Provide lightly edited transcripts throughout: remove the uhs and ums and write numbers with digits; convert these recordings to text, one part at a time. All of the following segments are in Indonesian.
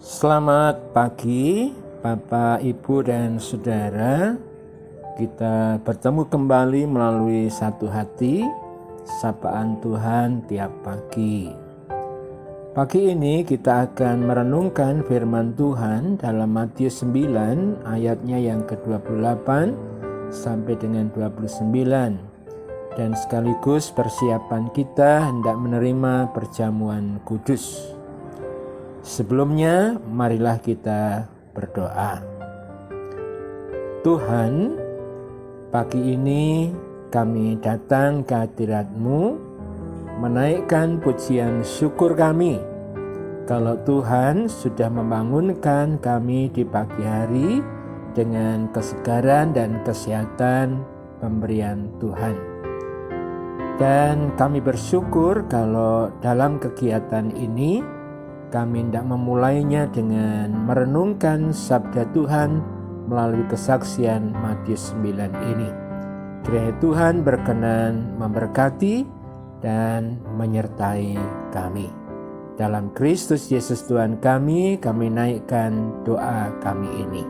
Selamat pagi, Bapak, Ibu, dan Saudara. Kita bertemu kembali melalui satu hati, sapaan Tuhan tiap pagi. Pagi ini kita akan merenungkan firman Tuhan dalam Matius 9 ayatnya yang ke-28 sampai dengan 29. Dan sekaligus persiapan kita hendak menerima perjamuan kudus. Sebelumnya, marilah kita berdoa. Tuhan, pagi ini kami datang ke hadirat-Mu, menaikkan pujian syukur kami. Kalau Tuhan sudah membangunkan kami di pagi hari dengan kesegaran dan kesehatan pemberian Tuhan. Dan kami bersyukur kalau dalam kegiatan ini, kami hendak memulainya dengan merenungkan sabda Tuhan melalui kesaksian Matius 9 ini. Kiranya Tuhan berkenan memberkati dan menyertai kami. Dalam Kristus Yesus Tuhan kami naikkan doa kami ini.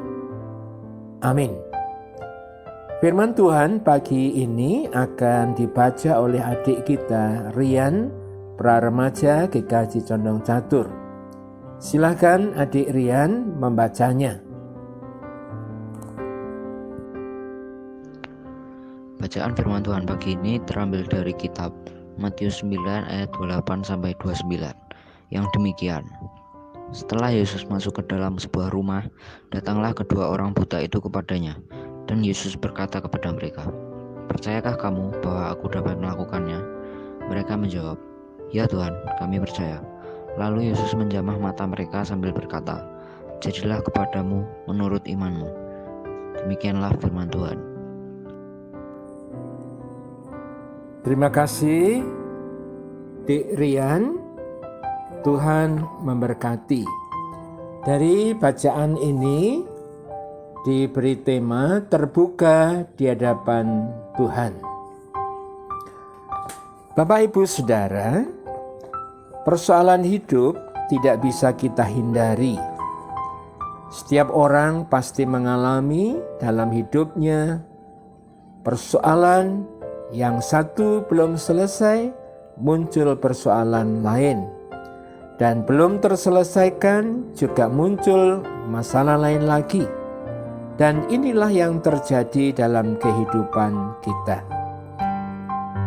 Amin. Firman Tuhan pagi ini akan dibaca oleh adik kita Rian, pra-remaja GKJ Condong Catur. Silakan adik Rian membacanya. Bacaan firman Tuhan pagi ini terambil dari kitab Matius 9 ayat 28 sampai 29 yang demikian. Setelah Yesus masuk ke dalam sebuah rumah, datanglah kedua orang buta itu kepadanya, dan Yesus berkata kepada mereka, "Percayakah kamu bahwa aku dapat melakukannya?" Mereka menjawab, "Ya Tuhan, kami percaya." Lalu Yesus menjamah mata mereka sambil berkata, "Jadilah kepadamu menurut imanmu." Demikianlah firman Tuhan. Terima kasih, Dik Rian. Tuhan memberkati. Dari bacaan ini diberi tema terbuka di hadapan Tuhan. Bapak, Ibu, Saudara, persoalan hidup tidak bisa kita hindari. Setiap orang pasti mengalami dalam hidupnya persoalan yang satu belum selesai, muncul persoalan lain. Dan belum terselesaikan juga muncul masalah lain lagi. Dan inilah yang terjadi dalam kehidupan kita.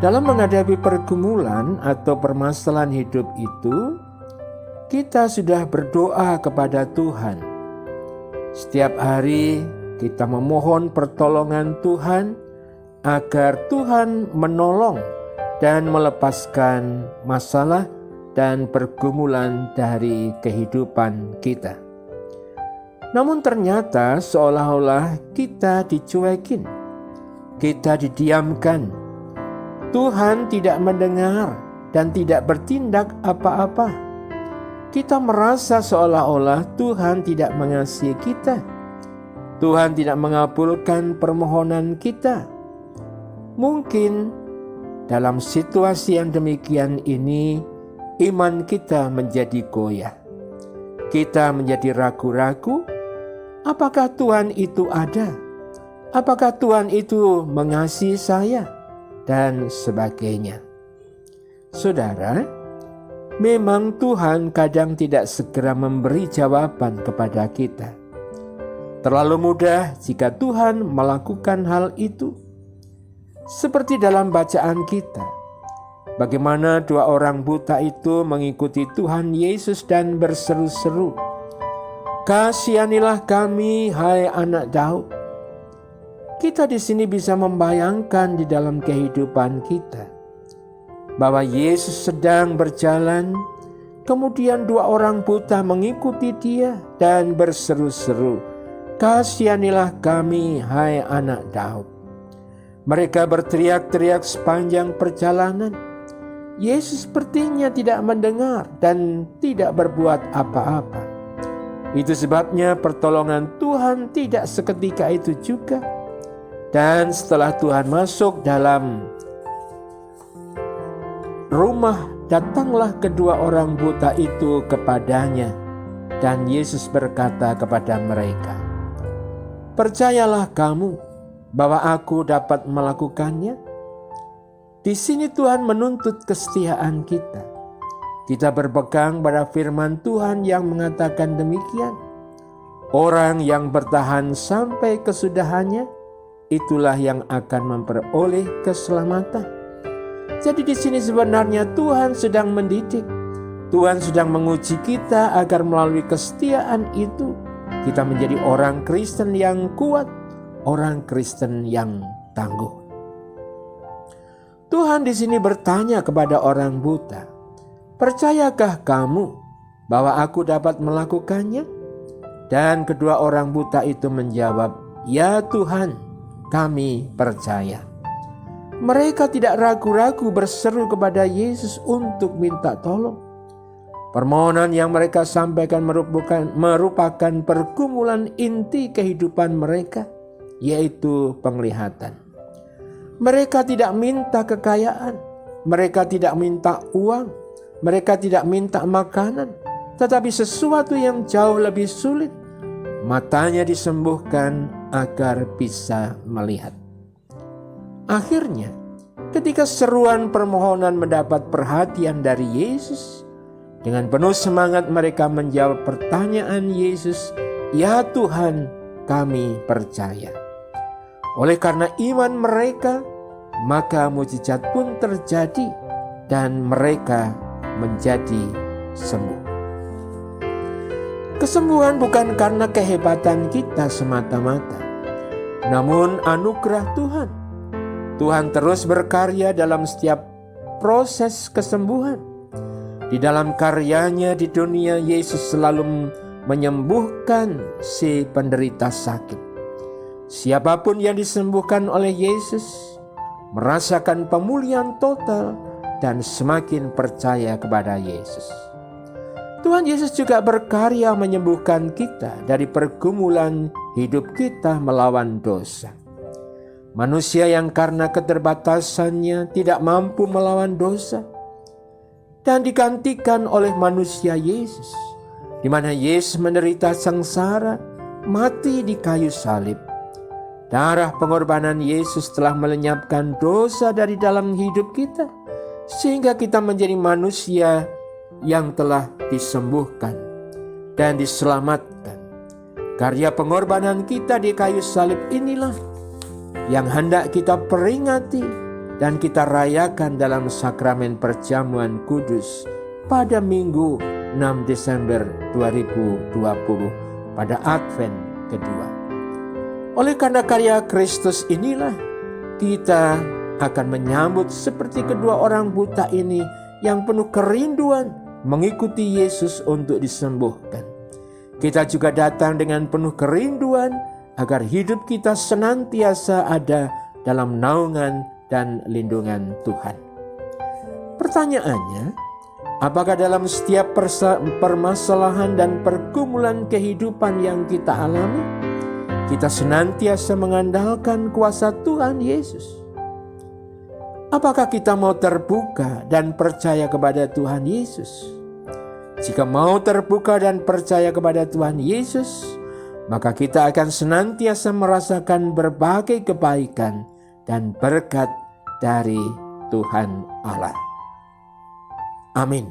Dalam menghadapi pergumulan atau permasalahan hidup itu, kita sudah berdoa kepada Tuhan. Setiap hari kita memohon pertolongan Tuhan agar Tuhan menolong dan melepaskan masalah dan pergumulan dari kehidupan kita. Namun ternyata seolah-olah kita dicuekin, kita didiamkan. Tuhan tidak mendengar dan tidak bertindak apa-apa. Kita merasa seolah-olah Tuhan tidak mengasihi kita. Tuhan tidak mengabulkan permohonan kita. Mungkin dalam situasi yang demikian ini, iman kita menjadi goyah. Kita menjadi ragu-ragu, apakah Tuhan itu ada? Apakah Tuhan itu mengasihi saya? Dan sebagainya. Saudara, memang Tuhan kadang tidak segera memberi jawaban kepada kita. Terlalu mudah jika Tuhan melakukan hal itu. Seperti dalam bacaan kita, bagaimana dua orang buta itu mengikuti Tuhan Yesus dan berseru-seru, "Kasihanilah kami, hai anak Daud." Kita di sini bisa membayangkan di dalam kehidupan kita bahwa Yesus sedang berjalan, kemudian dua orang buta mengikuti Dia dan berseru-seru, "Kasihanilah kami, hai anak Daud." Mereka berteriak-teriak sepanjang perjalanan. Yesus sepertinya tidak mendengar dan tidak berbuat apa-apa. Itu sebabnya pertolongan Tuhan tidak seketika itu juga. Dan setelah Tuhan masuk dalam rumah, datanglah kedua orang buta itu kepadanya. dan Yesus berkata kepada mereka, "Percayalah kamu bahwa aku dapat melakukannya." Di sini Tuhan menuntut kesetiaan kita. Kita berpegang pada firman Tuhan yang mengatakan demikian. Orang yang bertahan sampai kesudahannya, itulah yang akan memperoleh keselamatan. Jadi di sini sebenarnya Tuhan sedang mendidik. Tuhan sedang menguji kita agar melalui kesetiaan itu kita menjadi orang Kristen yang kuat, orang Kristen yang tangguh. Tuhan di sini bertanya kepada orang buta, "Percayakah kamu bahwa aku dapat melakukannya?" Dan kedua orang buta itu menjawab, "Ya Tuhan, kami percaya." Mereka tidak ragu-ragu berseru kepada Yesus untuk minta tolong. Permohonan yang mereka sampaikan merupakan pergumulan inti kehidupan mereka, yaitu penglihatan. Mereka tidak minta kekayaan, mereka tidak minta uang, mereka tidak minta makanan, tetapi sesuatu yang jauh lebih sulit. Matanya disembuhkan agar bisa melihat. Akhirnya, ketika seruan permohonan mendapat perhatian dari Yesus, dengan penuh semangat mereka menjawab pertanyaan Yesus, "Ya Tuhan, kami percaya." Oleh karena iman mereka, maka mujizat pun terjadi dan mereka menjadi sembuh. Kesembuhan bukan karena kehebatan kita semata-mata, namun anugerah Tuhan. Tuhan terus berkarya dalam setiap proses kesembuhan. Di dalam karyanya di dunia, Yesus selalu menyembuhkan si penderita sakit. Siapapun yang disembuhkan oleh Yesus merasakan pemulihan total dan semakin percaya kepada Yesus. Tuhan Yesus juga berkarya menyembuhkan kita dari pergumulan hidup kita melawan dosa. Manusia yang karena keterbatasannya tidak mampu melawan dosa dan digantikan oleh manusia Yesus, di mana Yesus menderita sengsara, mati di kayu salib. Darah pengorbanan Yesus telah melenyapkan dosa dari dalam hidup kita, sehingga kita menjadi manusia yang telah disembuhkan dan diselamatkan. Karya pengorbanan kita di kayu salib inilah yang hendak kita peringati dan kita rayakan dalam sakramen perjamuan kudus pada Minggu 6 Desember 2020 pada Advent kedua. Oleh karena karya Kristus inilah kita akan menyambut seperti kedua orang buta ini yang penuh kerinduan mengikuti Yesus untuk disembuhkan. Kita juga datang dengan penuh kerinduan agar hidup kita senantiasa ada dalam naungan dan lindungan Tuhan. Pertanyaannya, apakah dalam setiap permasalahan dan pergumulan kehidupan yang kita alami, kita senantiasa mengandalkan kuasa Tuhan Yesus? Apakah kita mau terbuka dan percaya kepada Tuhan Yesus? Jika mau terbuka dan percaya kepada Tuhan Yesus, maka kita akan senantiasa merasakan berbagai kebaikan dan berkat dari Tuhan Allah. Amin.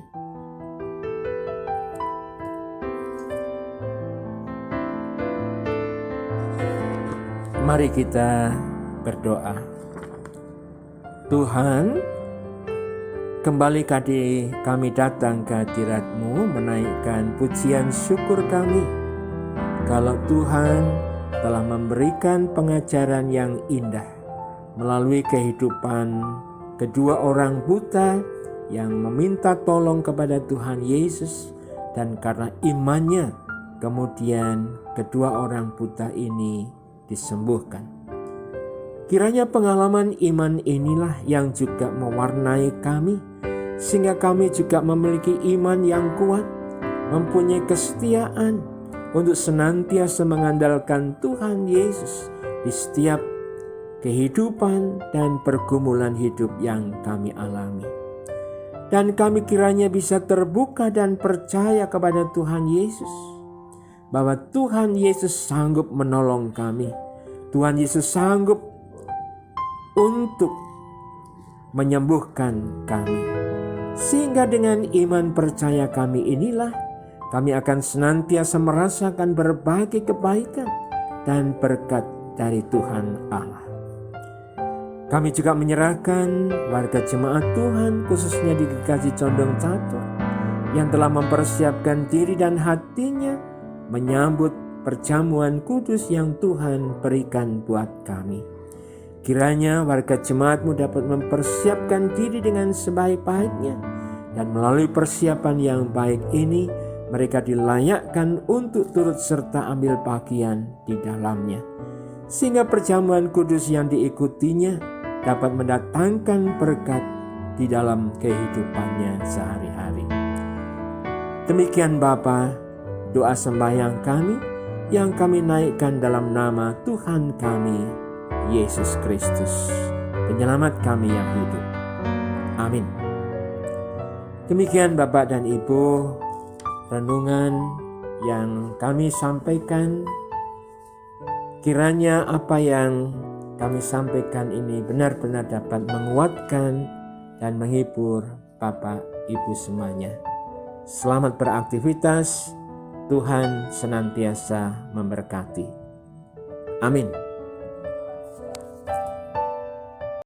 Mari kita berdoa. Tuhan, kembali kami datang ke hadirat-Mu menaikkan pujian syukur kami. Kalau Tuhan telah memberikan pengajaran yang indah melalui kehidupan kedua orang buta yang meminta tolong kepada Tuhan Yesus, dan karena imannya kemudian kedua orang buta ini disembuhkan. Kiranya pengalaman iman inilah yang juga mewarnai kami, sehingga kami juga memiliki iman yang kuat, mempunyai kesetiaan untuk senantiasa mengandalkan Tuhan Yesus di setiap kehidupan dan pergumulan hidup yang kami alami. dan kami kiranya bisa terbuka dan percaya kepada Tuhan Yesus, bahwa Tuhan Yesus sanggup menolong kami. Tuhan Yesus sanggup untuk menyembuhkan kami. Sehingga dengan iman percaya kami inilah kami akan senantiasa merasakan berbagai kebaikan dan berkat dari Tuhan Allah. Kami juga menyerahkan warga jemaat Tuhan, khususnya di GKJ Condong Catur, yang telah mempersiapkan diri dan hatinya menyambut perjamuan kudus yang Tuhan berikan buat kami. Kiranya warga jemaatmu dapat mempersiapkan diri dengan sebaik-baiknya, dan melalui persiapan yang baik ini mereka dilayakkan untuk turut serta ambil bagian di dalamnya, sehingga perjamuan kudus yang diikutinya dapat mendatangkan berkat di dalam kehidupannya sehari-hari. Demikian Bapa, doa sembahyang kami yang kami naikkan dalam nama Tuhan kami, Yesus Kristus, penyelamat kami yang hidup. Amin. Demikian Bapak dan Ibu, renungan yang kami sampaikan. Kiranya apa yang kami sampaikan ini benar-benar dapat menguatkan dan menghibur Bapak Ibu semuanya. Selamat beraktivitas, Tuhan senantiasa memberkati. Amin.